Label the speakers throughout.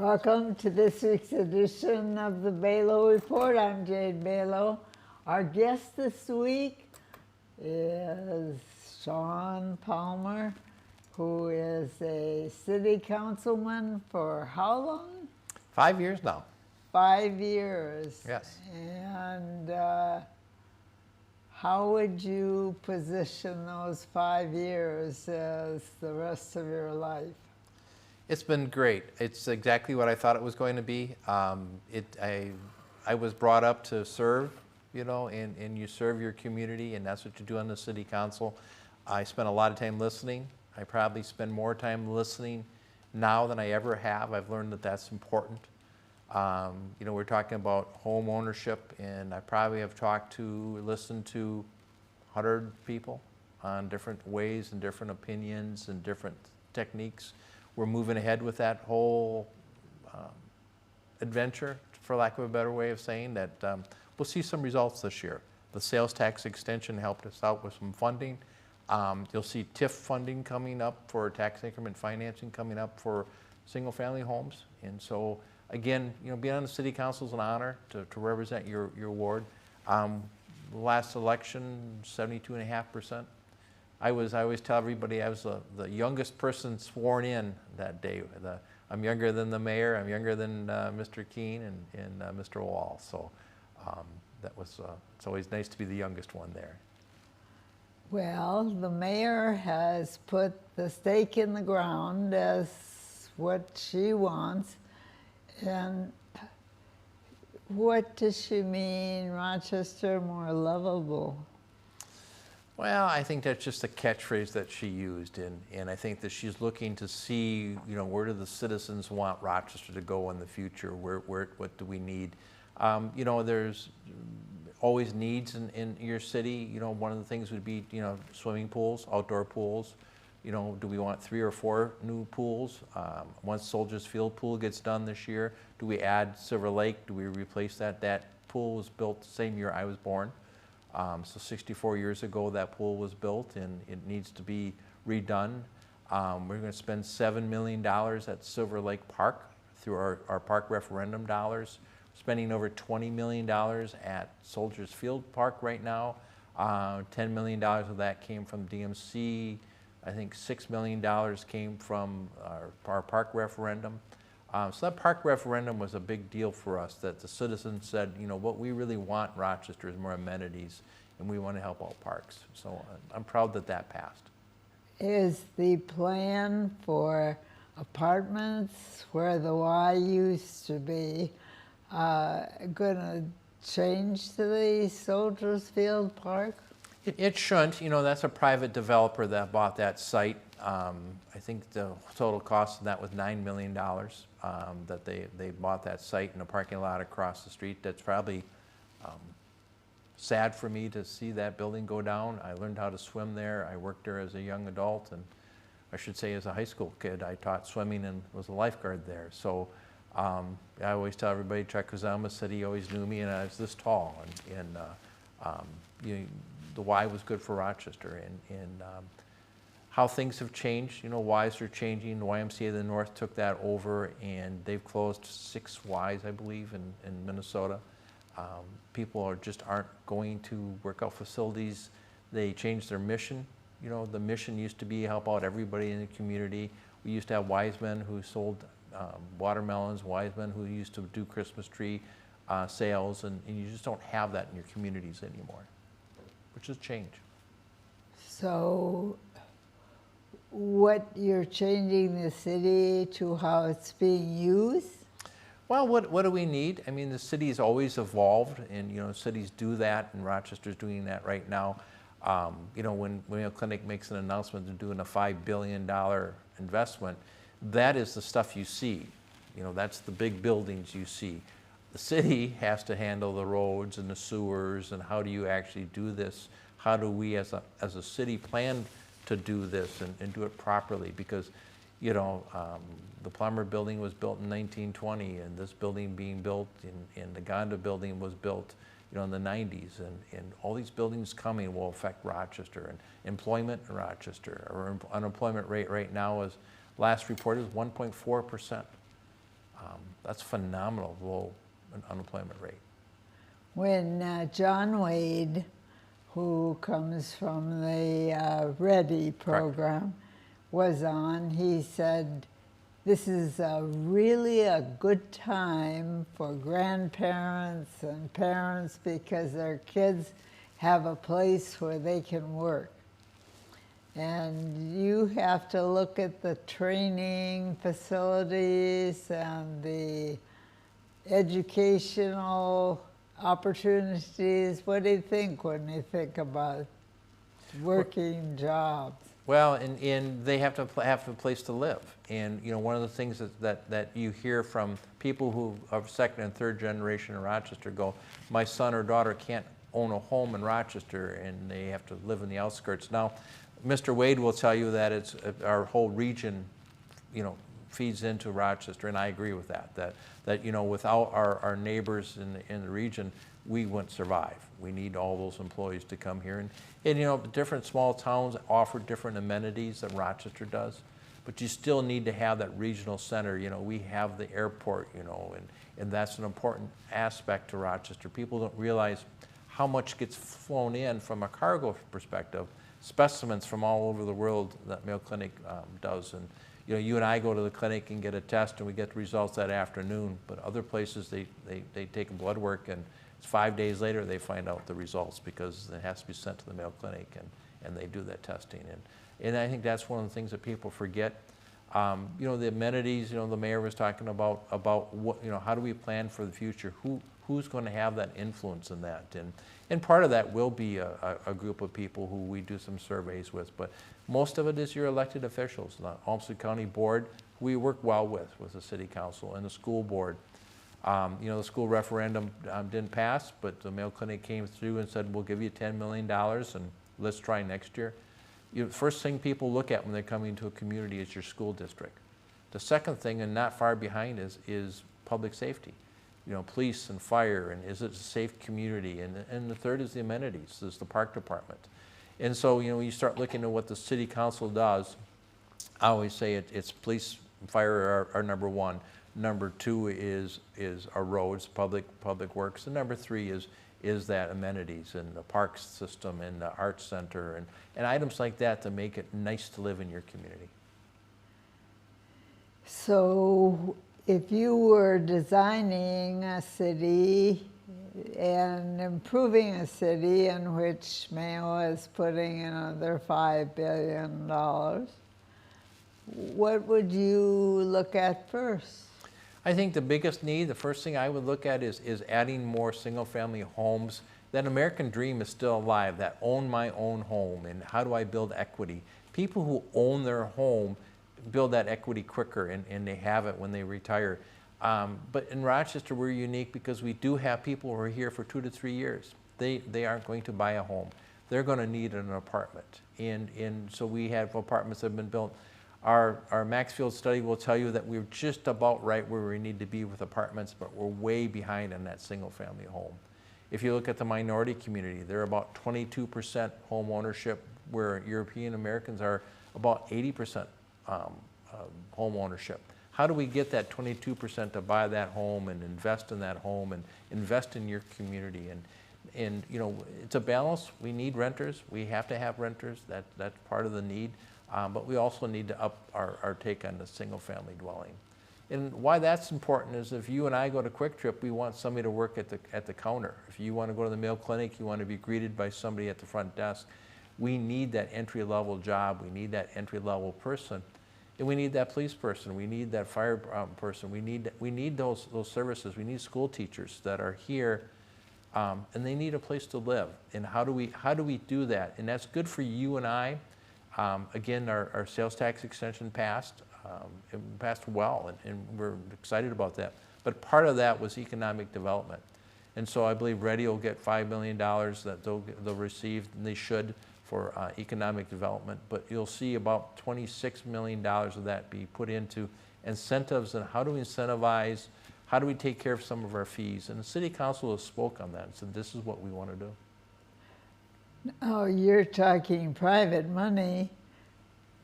Speaker 1: Welcome to this week's edition of the Belau Report. I'm Jade Belau. Our guest this week is Shaun Palmer, who is a city councilman for how long?
Speaker 2: 5 years now.
Speaker 1: 5 years.
Speaker 2: Yes.
Speaker 1: And how would you position those 5 years as the rest of your life?
Speaker 2: It's been great. It's exactly what I thought it was going to be. I was brought up to serve, and you serve your community, and that's what you do on the city council. I spent a lot of time listening. I probably spend more time listening now than I ever have. I've learned that that's important. We're talking about home ownership, and I probably have listened to 100 people on different ways and different opinions and different techniques. We're moving ahead with that whole adventure, for lack of a better way of saying that. We'll see some results this year. The sales tax extension helped us out with some funding. You'll see TIF funding coming up for tax increment financing coming up for single-family homes. And so, again, being on the city council is an honor to represent your ward. Last election, 72.5%. I always tell everybody I was the youngest person sworn in that day. I'm younger than the mayor, I'm younger than Mr. Keene and Mr. Wall. So it's always nice to be the youngest one there.
Speaker 1: Well, the mayor has put the stake in the ground as what she wants. And what does she mean, Rochester more lovable?
Speaker 2: Well, I think that's just a catchphrase that she used, and I think that she's looking to see, where do the citizens want Rochester to go in the future? What do we need? There's always needs in your city. One of the things would be, swimming pools, outdoor pools. Do we want 3 or 4 new pools? Once Soldiers Field pool gets done this year, do we add Silver Lake? Do we replace that? That pool was built the same year I was born. So 64 years ago that pool was built, and it needs to be redone. We're going to spend $7 million at Silver Lake Park through our park referendum dollars. Spending over $20 million at Soldiers Field Park right now. $10 million of that came from DMC. I think $6 million came from our park referendum. So that park referendum was a big deal for us, that the citizens said, what we really want in Rochester is more amenities, and we want to help out parks. So I'm proud that that passed.
Speaker 1: Is the plan for apartments where the Y used to be going to change to the Soldiers Field Park?
Speaker 2: It shouldn't. That's a private developer that bought that site. I think the total cost of that was $9 million that they bought that site in a parking lot across the street. That's probably sad for me to see that building go down. I learned how to swim there. I worked there as a young adult, and I should say as a high school kid, I taught swimming and was a lifeguard there. So I always tell everybody, Chuck Kazama said he always knew me, and I was this tall. And the Y was good for Rochester, and how things have changed. Ys are changing. The YMCA of the North took that over, and they've closed 6 Ys, I believe, in Minnesota. People aren't going to workout facilities. They changed their mission. The mission used to be help out everybody in the community. We used to have wise men who sold watermelons, wise men who used to do Christmas tree sales, and you just don't have that in your communities anymore, which has changed.
Speaker 1: So what, you're changing the city to how it's being used?
Speaker 2: Well, what do we need? I mean, the city's always evolved, and cities do that, and Rochester's doing that right now. When Mayo Clinic makes an announcement they're doing a $5 billion investment, that is the stuff you see. That's the big buildings you see. The city has to handle the roads and the sewers, and how do you actually do this? How do we as a city plan to do this and do it properly? Because the Plummer building was built in 1920, and this building being built, and the Gonda building was built in the 90s, and all these buildings coming will affect Rochester, and employment in Rochester. Our unemployment rate right now is, last report, is 1.4%. That's phenomenal low unemployment rate.
Speaker 1: When John Wade, who comes from the READY program, was on, he said, this is really a good time for grandparents and parents because their kids have a place where they can work. And you have to look at the training facilities and the educational opportunities. What do you think when you think about working jobs?
Speaker 2: Well, and they have to have a place to live. And you know, one of the things that you hear from people who are second and third generation in Rochester go, my son or daughter can't own a home in Rochester and they have to live in the outskirts. Now, Mr. Wade will tell you that it's our whole region, you know, feeds into Rochester, and I agree with that. That you know, without our neighbors in the region, we wouldn't survive. We need all those employees to come here, and you know, different small towns offer different amenities than Rochester does, but you still need to have that regional center. You know, we have the airport, you know, and that's an important aspect to Rochester. People don't realize how much gets flown in from a cargo perspective. Specimens from all over the world that Mayo Clinic does, and you know, you and I go to the clinic and get a test and we get the results that afternoon, but other places they take a blood work and it's 5 days later they find out the results because it has to be sent to the Mayo Clinic, and they do that testing, and I think that's one of the things that people forget. You know, the amenities, you know, the mayor was talking about what, you know, how do we plan for the future? Who's going to have that influence in that? And part of that will be a group of people who we do some surveys with, but most of it is your elected officials. The Olmsted County Board, we work well with the City Council, and the school board. You know, the school referendum didn't pass, but the Mayo Clinic came through and said, we'll give you $10 million and let's try next year. The first thing people look at when they're coming to a community is your school district. The second thing, and not far behind, is public safety. You know, police and fire, and is it a safe community? And the third is the amenities, is the park department. And so, you know, when you start looking at what the City Council does, I always say it's police and fire are number one. Number two is our roads, public works, and number three is that amenities and the park system and the arts center and items like that to make it nice to live in your community.
Speaker 1: So if you were designing a city and improving a city in which Mayo is putting in another $5 billion, what would you look at first?
Speaker 2: I think the biggest need, the first thing I would look at is adding more single-family homes. That American dream is still alive, that own my own home, and how do I build equity? People who own their home build that equity quicker, and they have it when they retire. But in Rochester, we're unique because we do have people who are here for 2 to 3 years. They aren't going to buy a home. They're going to need an apartment. And so we have apartments that have been built. Our Maxfield study will tell you that we're just about right where we need to be with apartments, but we're way behind in that single-family home. If you look at the minority community, they're about 22% home ownership, where European Americans are about 80% home ownership. How do we get that 22% to buy that home and invest in that home and invest in your community? And you know, it's a balance. We need renters. We have to have renters. That's part of the need. But we also need to up our take on the single-family dwelling. And why that's important is if you and I go to Quick Trip, we want somebody to work at the counter. If you want to go to the Mayo Clinic, you want to be greeted by somebody at the front desk. We need that entry-level job. We need that entry-level person. And we need that police person. We need that fire person. We need those services. We need school teachers that are here, and they need a place to live. And how do we do that? And that's good for you and I. Again, our sales tax extension passed. It passed well, and we're excited about that. But part of that was economic development. And so I believe Ready will get $5 million that they'll receive, and they should, for economic development. But you'll see about $26 million of that be put into incentives, and how do we incentivize, how do we take care of some of our fees? And the City Council has spoke on that and said, this is what we want to do.
Speaker 1: Oh, you're talking private money,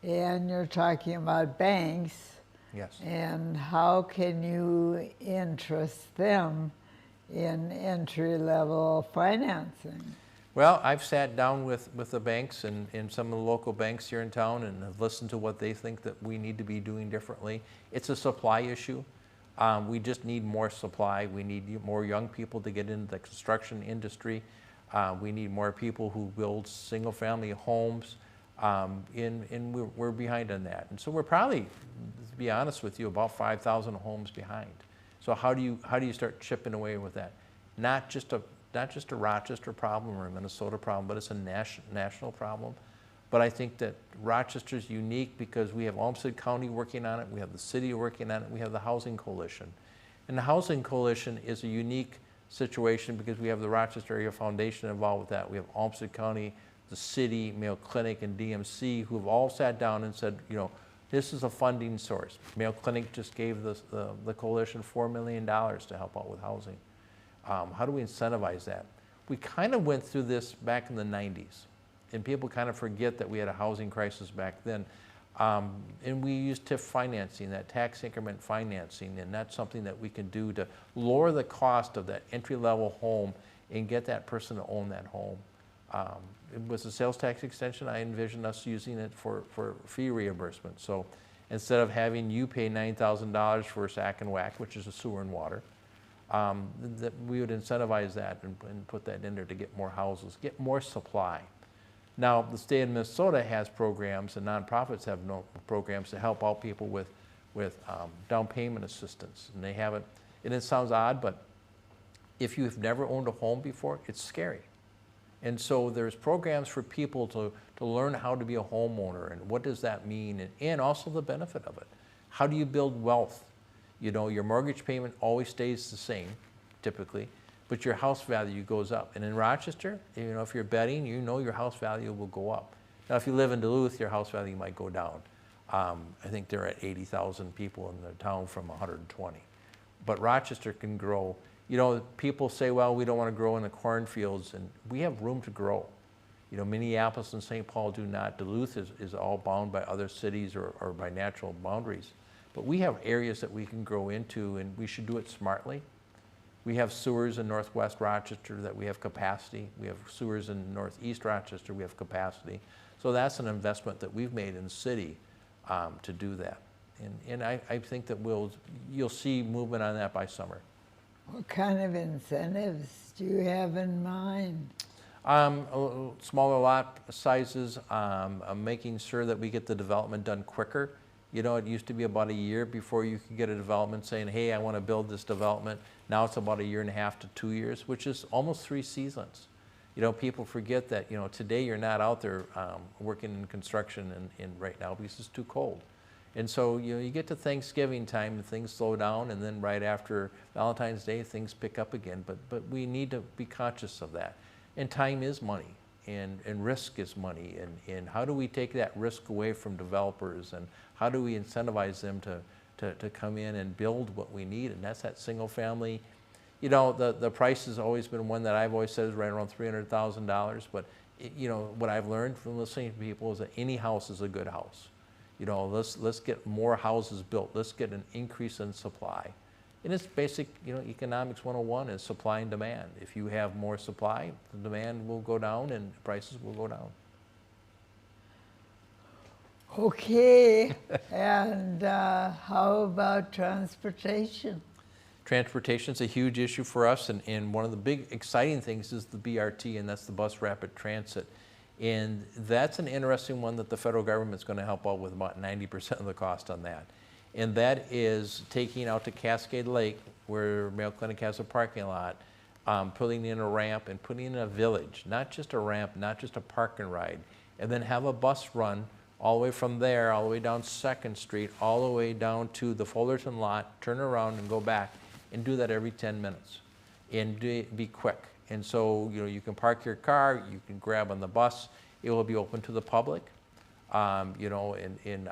Speaker 1: and you're talking about banks.
Speaker 2: Yes.
Speaker 1: And how can you interest them in entry-level financing?
Speaker 2: Well, I've sat down with the banks and some of the local banks here in town and have listened to what they think that we need to be doing differently. It's a supply issue. We just need more supply. We need more young people to get into the construction industry. We need more people who build single-family homes, and we're behind on that. And so we're probably, to be honest with you, about 5,000 homes behind. So how do you start chipping away with that? Not just a Rochester problem or a Minnesota problem, but it's a national problem. But I think that Rochester's unique because we have Olmsted County working on it, we have the city working on it, we have the Housing Coalition. And the Housing Coalition is a unique situation because we have the Rochester Area Foundation involved with that. We have Olmsted County, the city, Mayo Clinic, and DMC who have all sat down and said, this is a funding source. Mayo Clinic just gave the coalition $4 million to help out with housing. How do we incentivize that? We kind of went through this back in the 90s, and people kind of forget that we had a housing crisis back then. And we used TIF financing, that tax increment financing, and that's something that we can do to lower the cost of that entry-level home and get that person to own that home. With the sales tax extension, I envision us using it for fee reimbursement. So instead of having you pay $9,000 for a sack and whack, which is a sewer and water, that we would incentivize that and put that in there to get more houses, get more supply. Now, the state of Minnesota has programs, and nonprofits have programs to help out people with down payment assistance. And they have it, and it sounds odd, but if you've never owned a home before, it's scary. And so there's programs for people to learn how to be a homeowner and what does that mean, and also the benefit of it. How do you build wealth? Your mortgage payment always stays the same, typically, but your house value goes up. And in Rochester, if you're betting, your house value will go up. Now, if you live in Duluth, your house value might go down. I think they're at 80,000 people in the town from 120. But Rochester can grow. People say, well, we don't want to grow in the cornfields, and we have room to grow. Minneapolis and St. Paul do not. Duluth is all bound by other cities or by natural boundaries. But we have areas that we can grow into, and we should do it smartly. We have sewers in northwest Rochester that we have capacity. We have sewers in northeast Rochester, we have capacity. So that's an investment that we've made in the city to do that. And I think that you'll see movement on that by summer.
Speaker 1: What kind of incentives do you have in mind?
Speaker 2: Smaller lot sizes, making sure that we get the development done quicker. It used to be about a year before you could get a development saying, hey, I want to build this development. Now it's about 1.5 to 2 years, which is almost 3 seasons. People forget that, today you're not out there working in construction in right now because it's too cold. And so, you get to Thanksgiving time and things slow down, and then right after Valentine's Day, things pick up again. But we need to be conscious of that. And time is money, and risk is money. And how do we take that risk away from developers, and how do we incentivize them to come in and build what we need? And that's that single family. The price has always been one that I've always said is right around $300,000. But, what I've learned from listening to people is that any house is a good house. Let's get more houses built. Let's get an increase in supply. And it's basic, economics 101 is supply and demand. If you have more supply, the demand will go down and prices will go down.
Speaker 1: Okay, and how about transportation?
Speaker 2: Transportation's a huge issue for us, and one of the big exciting things is the BRT, and that's the Bus Rapid Transit. And that's an interesting one that the federal government's going to help out with about 90% of the cost on that. And that is taking out to Cascade Lake, where Mayo Clinic has a parking lot, putting in a ramp and putting in a village, not just a ramp, not just a park and ride, and then have a bus run all the way from there, all the way down 2nd Street, all the way down to the Fullerton lot, turn around and go back, and do that every 10 minutes, and be quick. And so, you can park your car, you can grab on the bus, it will be open to the public. And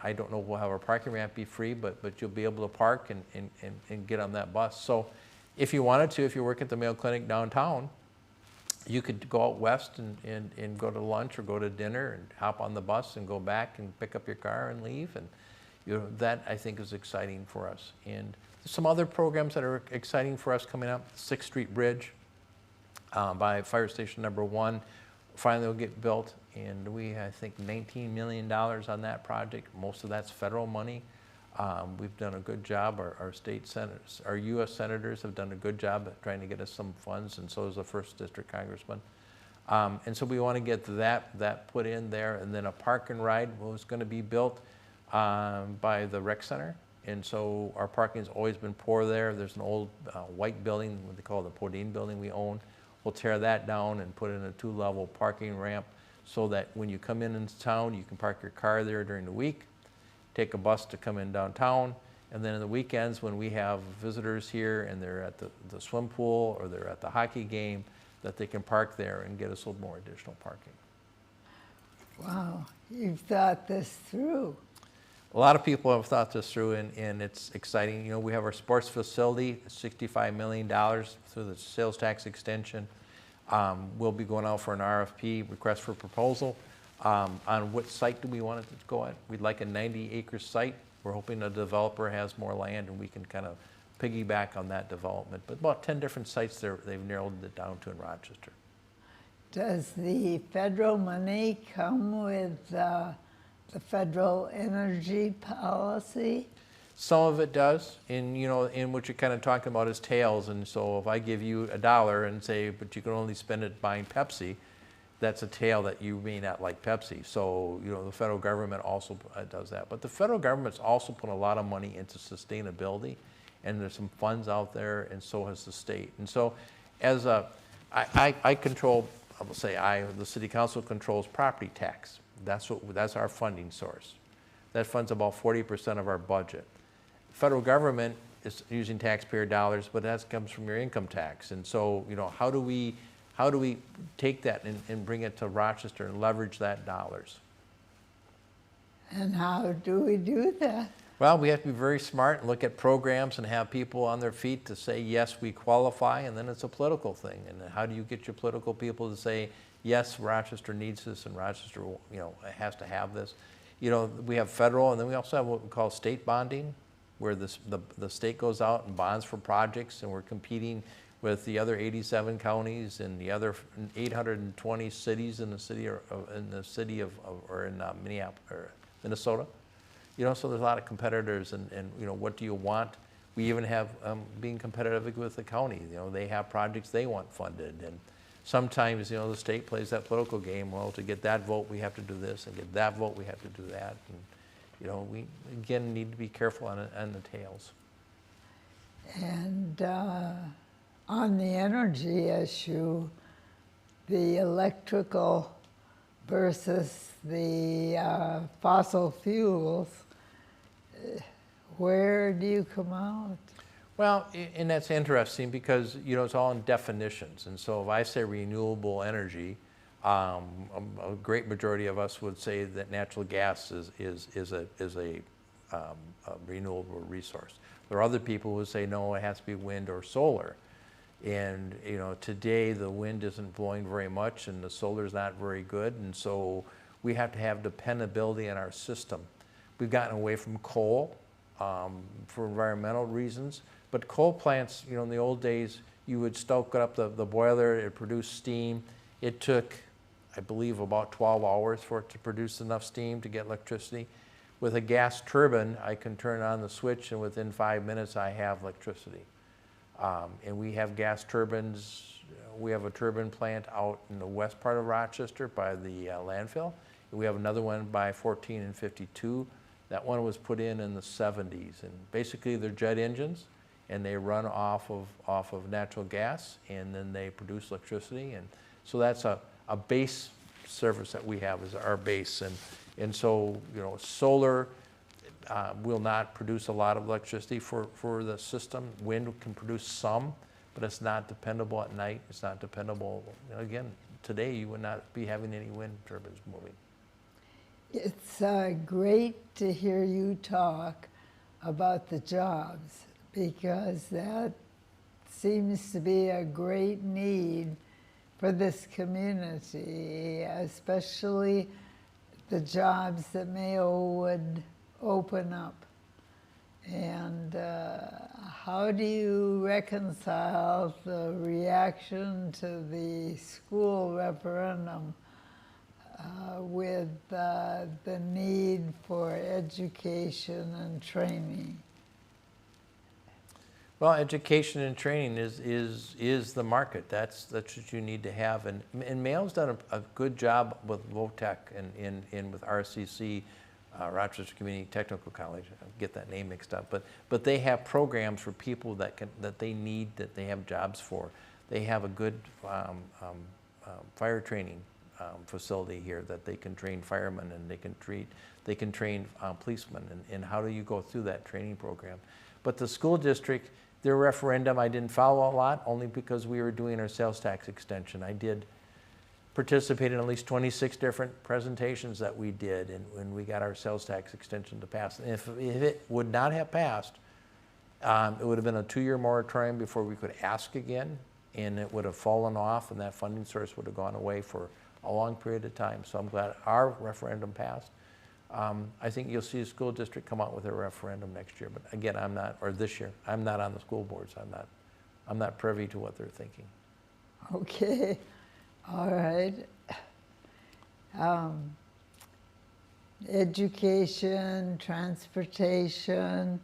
Speaker 2: I don't know if we'll have our parking ramp be free, but you'll be able to park and get on that bus. So if you wanted to, if you work at the Mayo Clinic downtown, you could go out west and go to lunch or go to dinner and hop on the bus and go back and pick up your car and leave. And, that I think is exciting for us. And some other programs that are exciting for us coming up, 6th Street Bridge by Fire Station number 1, finally will get built. And we, I think, $19 million on that project. Most of that's federal money. We've done a good job. Our state senators, our U.S. senators have done a good job at trying to get us some funds, and so is the 1st District Congressman. And so we want to get that put in there. And then a park and ride was going to be built by the rec center. And so our parking has always been poor there. There's an old white building, what they call the Podine building we own. We'll tear that down and put in a 2-level parking ramp so that when you come into town, you can park your car there during the week, take a bus to come in downtown, and then in the weekends when we have visitors here and they're at the swim pool or they're at the hockey game, that they can park there and get us a little more additional parking.
Speaker 1: Wow, you've thought this through.
Speaker 2: A lot of people have thought this through, and it's exciting. You know, we have our sports facility, $65 million through the sales tax extension. We'll be going out for an RFP, request for proposal, on what site do we want it to go at. We'd like a 90-acre site. We're hoping a developer has more land and we can kind of piggyback on that development. But about 10 different sites there, they've narrowed it down to in Rochester.
Speaker 1: Does the federal money come with the federal energy policy?
Speaker 2: Some of it does, and what you're kind of talking about is tails. And so if I give you $1 and say, but you can only spend it buying Pepsi, that's a tail that you may not like Pepsi. So the federal government also does that. But the federal government's also put a lot of money into sustainability, and there's some funds out there, and so has the state. And so, I control, I will say the city council controls property tax. That's our funding source. That funds about 40% of our budget. Federal government is using taxpayer dollars, but that comes from your income tax. And so, how do we take that and bring it to Rochester and leverage that dollars?
Speaker 1: And how do we do that?
Speaker 2: Well, we have to be very smart and look at programs and have people on their feet to say, yes, we qualify, and then it's a political thing. And how do you get your political people to say, yes, Rochester needs this, and Rochester, has to have this? We have federal, and then we also have what we call state bonding, where the state goes out and bonds for projects, and we're competing with the other 87 counties and the other 820 cities in the city or in Minneapolis or Minnesota. So there's a lot of competitors, and what do you want? We even have being competitive with the county. They have projects they want funded, and sometimes the state plays that political game. Well, to get that vote, we have to do this, and get that vote, we have to do that. And we again need to be careful on the tails.
Speaker 1: And on the energy issue, the electrical versus the fossil fuels, where do you come out?
Speaker 2: Well, and that's interesting because, it's all in definitions. And so if I say renewable energy, a great majority of us would say that natural gas is a renewable resource. There are other people who say, no, it has to be wind or solar. And, today the wind isn't blowing very much and the solar's not very good. And so we have to have dependability in our system. We've gotten away from coal for environmental reasons. But coal plants, in the old days, you would stoke up the boiler, it produced steam. It took, I believe, about 12 hours for it to produce enough steam to get electricity. With a gas turbine, I can turn on the switch, and within 5 minutes, I have electricity. And we have gas turbines. We have a turbine plant out in the west part of Rochester by the landfill. We have another one by 14 and 52. That one was put in the 70s. And basically, they're jet engines, and they run off of natural gas, and then they produce electricity. And so that's a base service that we have is our base. And so, solar will not produce a lot of electricity for the system. Wind can produce some, but it's not dependable at night. It's not dependable. Again, today you would not be having any wind turbines moving.
Speaker 1: It's great to hear you talk about the jobs, because that seems to be a great need for this community, especially the jobs that Mayo would open up. And how do you reconcile the reaction to the school referendum with the need for education and training?
Speaker 2: Well, education and training is the market. That's what you need to have. And Mayo's done a good job with VOTEC and with RCC, Rochester Community Technical College. I get that name mixed up, but they have programs for people that they need, that they have jobs for. They have a good fire training facility here that they can train firemen, and they can train policemen. And how do you go through that training program? But the school district, their referendum, I didn't follow a lot, only because we were doing our sales tax extension. I did participate in at least 26 different presentations that we did, and when we got our sales tax extension to pass. And if it would not have passed, it would have been a 2-year moratorium before we could ask again, and it would have fallen off, and that funding source would have gone away for a long period of time. So I'm glad our referendum passed. I think you'll see a school district come out with a referendum next year, but again, or this year, I'm not on the school board, so I'm not privy to what they're thinking.
Speaker 1: Okay, all right. Education, transportation,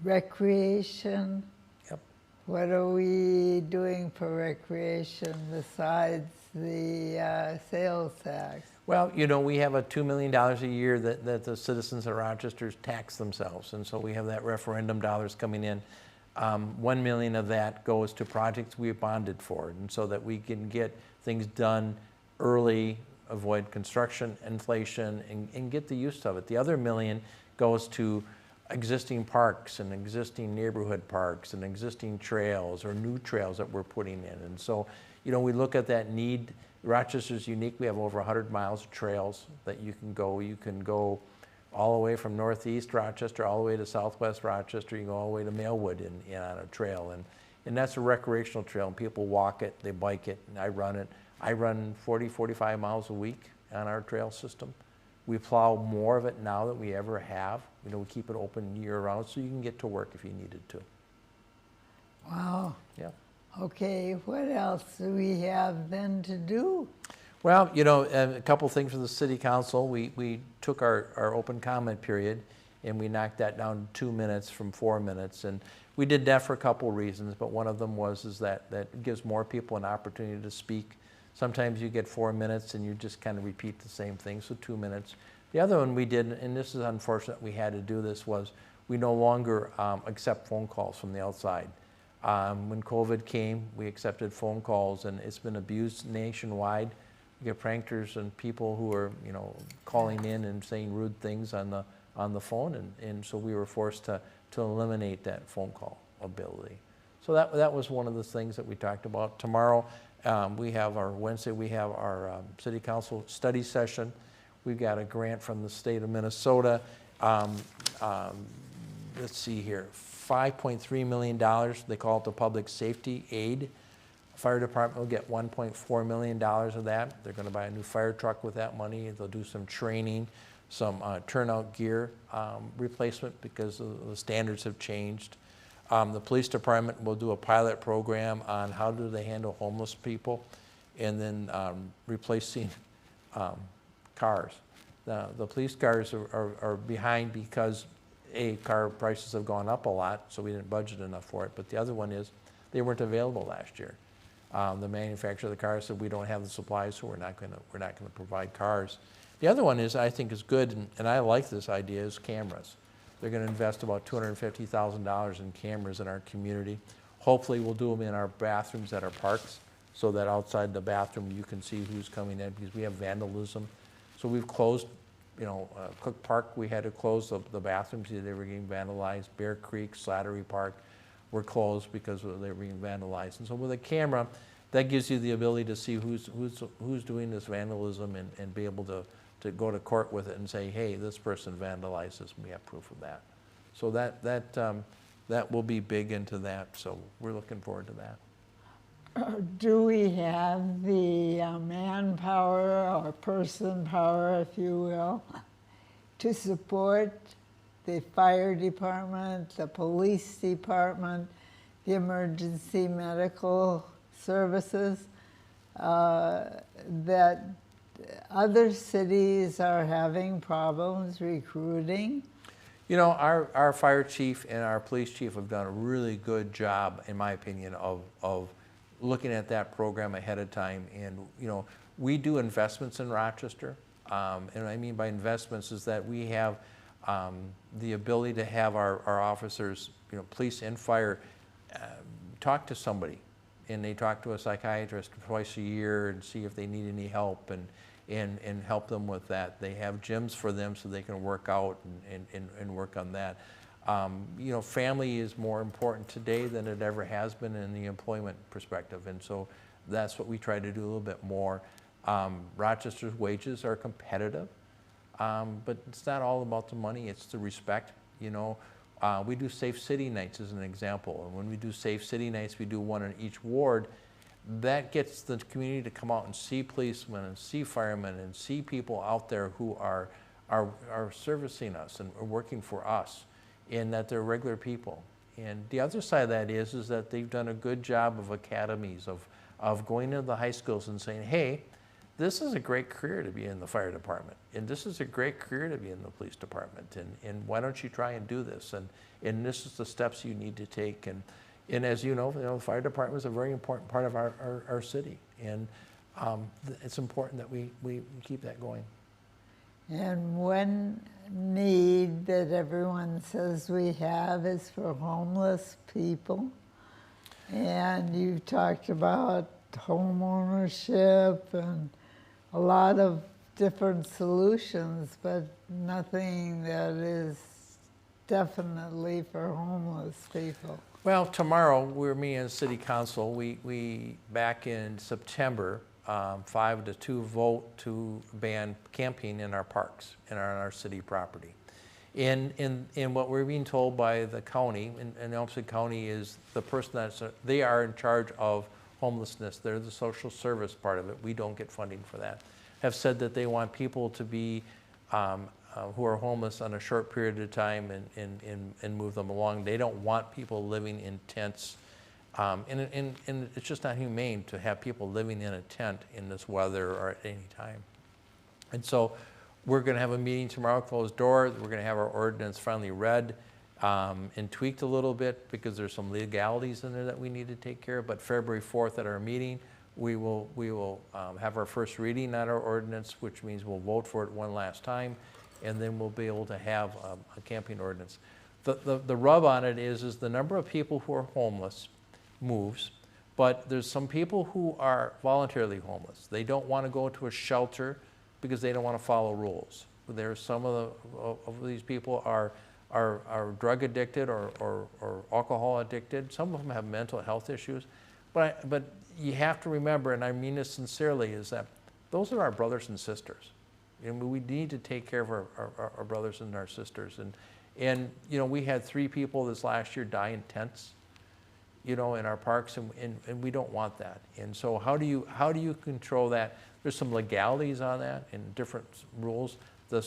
Speaker 1: recreation.
Speaker 2: Yep.
Speaker 1: What are we doing for recreation besides the sales tax?
Speaker 2: Well, you know, we have a $2 million a year that the citizens of Rochester tax themselves, and so we have that referendum dollars coming in. 1 million of that goes to projects we bonded for, and so that we can get things done early, avoid construction inflation, and get the use of it. The other $1 million goes to existing parks and existing neighborhood parks and existing trails or new trails that we're putting in. And so, you know, we look at that need. Rochester's unique. We have over 100 miles of trails that you can go. You can go all the way from northeast Rochester all the way to southwest Rochester. You can go all the way to Mailwood on a trail. And that's a recreational trail. And people walk it, they bike it, and I run it. I run 40, 45 miles a week on our trail system. We plow more of it now than we ever have. You know, we keep it open year-round so you can get to work if you needed to.
Speaker 1: Wow.
Speaker 2: Yeah.
Speaker 1: Okay, what else do we have then to do?
Speaker 2: Well, you know, a couple things for the city council. We took our open comment period and we knocked that down to 2 minutes from 4 minutes. And we did that for a couple reasons, but one of them was that gives more people an opportunity to speak. Sometimes you get 4 minutes and you just kind of repeat the same thing, so 2 minutes. The other one we did, and this is unfortunate we had to do this, was we no longer accept phone calls from the outside. When COVID came, we accepted phone calls, and it's been abused nationwide. You get pranksters and people who are, you know, calling in and saying rude things on the phone, and so we were forced to eliminate that phone call ability. So that was one of the things that we talked about. Tomorrow, Wednesday, we have our city council study session. We've got a grant from the state of Minnesota. Let's see here. $5.3 million, they call it the public safety aid. Fire department will get $1.4 million of that. They're going to buy a new fire truck with that money. They'll do some training, some turnout gear replacement because the standards have changed. The police department will do a pilot program on how do they handle homeless people, and then replacing cars. The police cars are behind because car prices have gone up a lot, so we didn't budget enough for it. But the other one is they weren't available last year. The manufacturer of the car said we don't have the supplies, so we're not going to provide cars. The other one is I think is good, and I like this idea, is cameras. They're going to invest about $250,000 in cameras in our community. Hopefully we'll do them in our bathrooms at our parks so that outside the bathroom you can see who's coming in, because we have vandalism. So we've closed, you know, Cook Park, we had to close the bathrooms because they were getting vandalized. Bear Creek, Slattery Park were closed because they were being vandalized. And so with a camera, that gives you the ability to see who's doing this vandalism and be able to go to court with it and say, hey, this person vandalized this, and we have proof of that. So that will be big into that, so we're looking forward to that.
Speaker 1: Do we have the manpower or person power, if you will, to support the fire department, the police department, the emergency medical services, that other cities are having problems recruiting.
Speaker 2: You know, our fire chief and our police chief have done a really good job, in my opinion, of looking at that program ahead of time. And, you know, we do investments in Rochester. And what I mean by investments is that we have the ability to have our officers, you know, police and fire, talk to somebody. And they talk to a psychiatrist twice a year and see if they need any help and help them with that. They have gyms for them so they can work out and work on that. You know, family is more important today than it ever has been in the employment perspective. And so that's what we try to do a little bit more. Rochester's wages are competitive, but it's not all about the money, it's the respect, you know. We do Safe City Nights as an example, and when we do Safe City Nights, we do one in each ward. That gets the community to come out and see policemen and see firemen and see people out there who are servicing us and are working for us, and that they're regular people. And the other side of that is that they've done a good job of academies, of going into the high schools and saying, hey, this is a great career to be in the fire department, and this is a great career to be in the police department, and why don't you try and do this, and this is the steps you need to take. And as you know, the fire department is a very important part of our city, and it's important that we keep that going.
Speaker 1: And one need that everyone says we have is for homeless people. And you've talked about home ownership and a lot of different solutions, but nothing that is definitely for homeless people.
Speaker 2: Well, tomorrow we're meeting as City Council. We back in September, 5-2 vote to ban camping in our parks and on our city property. And what we're being told by the county, and Elmstead County is the person they are in charge of homelessness. They're the social service part of it. We don't get funding for that. Have said that they want people to be who are homeless on a short period of time and move them along. They don't want people living in tents. And it's just not humane to have people living in a tent in this weather or at any time. And so we're going to have a meeting tomorrow, closed doors. We're going to have our ordinance finally read and tweaked a little bit because there's some legalities in there that we need to take care of. But February 4th at our meeting, we will have our first reading on our ordinance, which means we'll vote for it one last time, and then we'll be able to have a camping ordinance. The rub on it is the number of people who are homeless moves, but there's some people who are voluntarily homeless. They don't want to go to a shelter because they don't want to follow rules. There's some of these people are drug addicted or alcohol addicted. Some of them have mental health issues, but you have to remember, and I mean this sincerely, is that those are our brothers and sisters. And we need to take care of our brothers and our sisters. And you know, we had 3 people this last year die in tents, you know, in our parks, and we don't want that. And so how do you control that? There's some legalities on that and different rules. The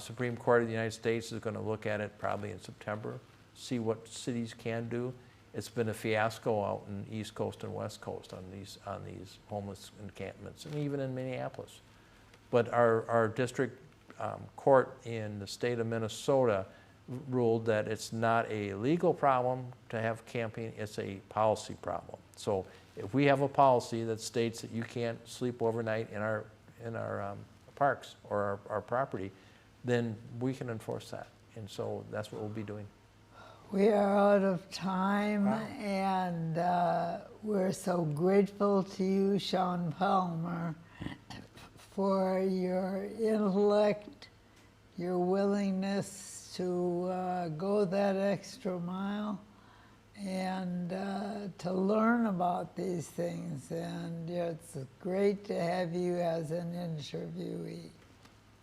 Speaker 2: Supreme Court of the United States is going to look at it probably in September, see what cities can do. It's been a fiasco out in the East Coast and West Coast on these homeless encampments, and even in Minneapolis. But our district court in the state of Minnesota ruled that it's not a legal problem to have camping, it's a policy problem. So if we have a policy that states that you can't sleep overnight in our parks or our property, then we can enforce that. And so that's what we'll be doing.
Speaker 1: We are out of time.
Speaker 2: Wow.
Speaker 1: And we're so grateful to you, Shaun Palmer, for your intellect, your willingness to go that extra mile and to learn about these things. And it's great to have you as an interviewee.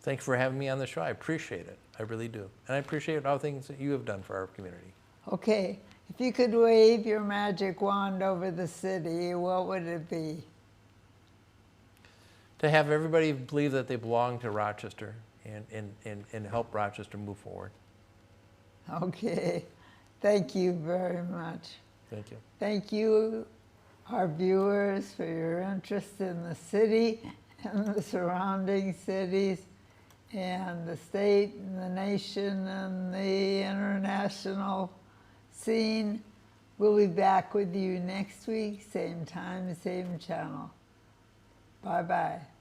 Speaker 2: Thanks for having me on the show. I appreciate it. I really do. And I appreciate all the things that you have done for our community.
Speaker 1: Okay, if you could wave your magic wand over the city, what would it be?
Speaker 2: To have everybody believe that they belong to Rochester and help Rochester move forward.
Speaker 1: Okay. Thank you very much.
Speaker 2: Thank you.
Speaker 1: Thank you, our viewers, for your interest in the city and the surrounding cities and the state and the nation and the international scene. We'll be back with you next week, same time, same channel. Bye-bye.